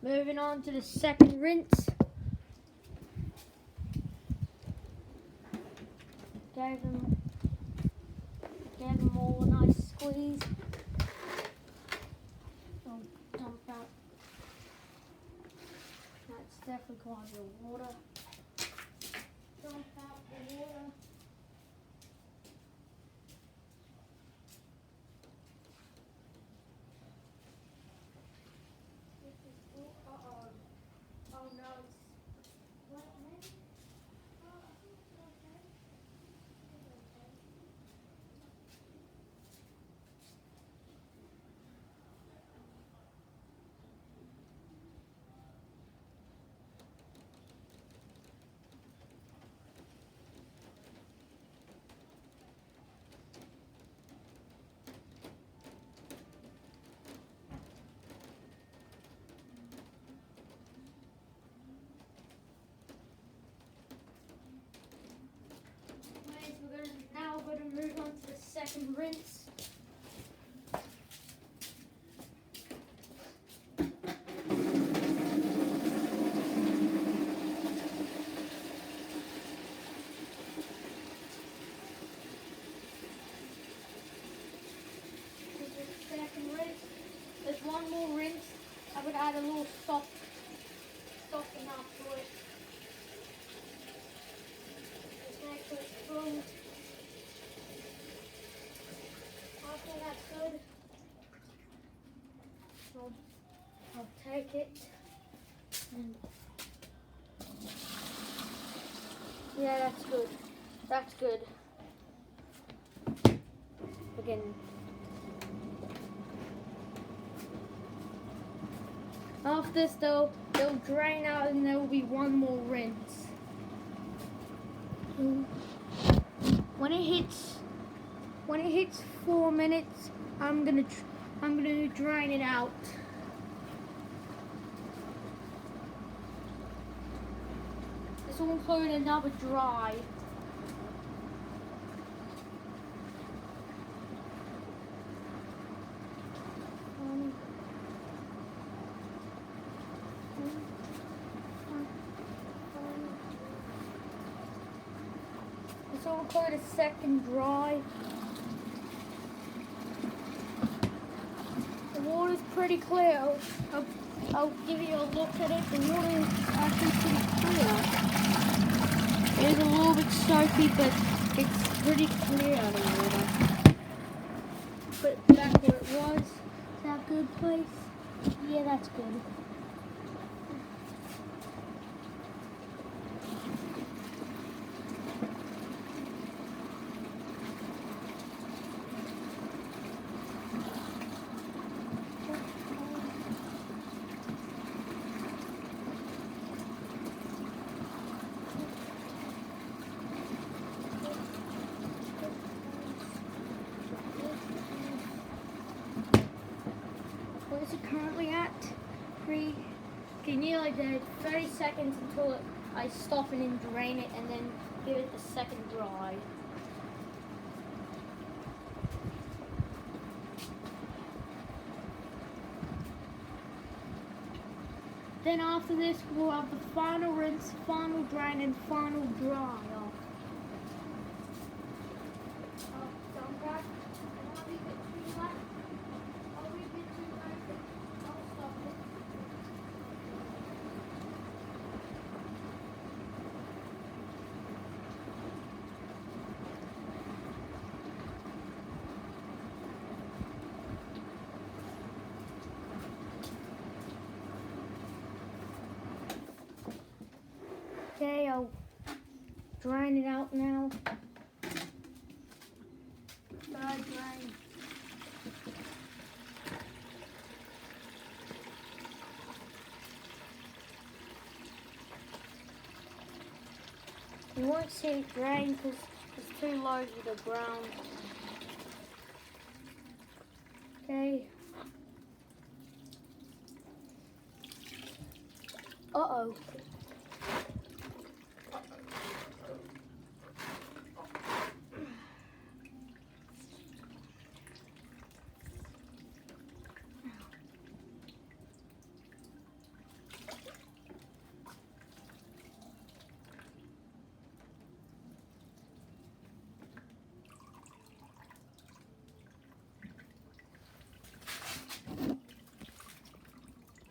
Moving on to the second rinse. Gave them all a nice squeeze. I'll dump out. That's definitely quite a bit of water. Dump out the water. Oh no, it's wet maybe? Oh, I think it's okay. It's okay. Anyways, we're now going to move on to the second rinse. This is the second rinse. There's one more rinse. I would add a little soften up to it. Just make sure it's full. After that's good, I'll take it. And yeah, that's good. That's good. Again. After this though, it'll drain out and there will be one more rinse. When it hits 4 minutes, I'm gonna drain it out. This will include another dry. This will include a second dry. The water's pretty clear. I'll give you a look at it. The water is actually pretty clear. It is a little bit soapy, but it's pretty clear, the water. Put it back where it was. Is that a good place? Yeah, that's good. Where is it currently at? Okay, nearly there. 30 seconds until I stop it and drain it, and then give it the second dry. Then after this, we'll have the final rinse, final drain, and final dry off. Dump that. I'll leave it too wet. I'll leave it too wet. I'll stop it. Okay, I'll drain it out now. Drain. You won't see it drain because it's too low to the ground. Okay. Uh-oh.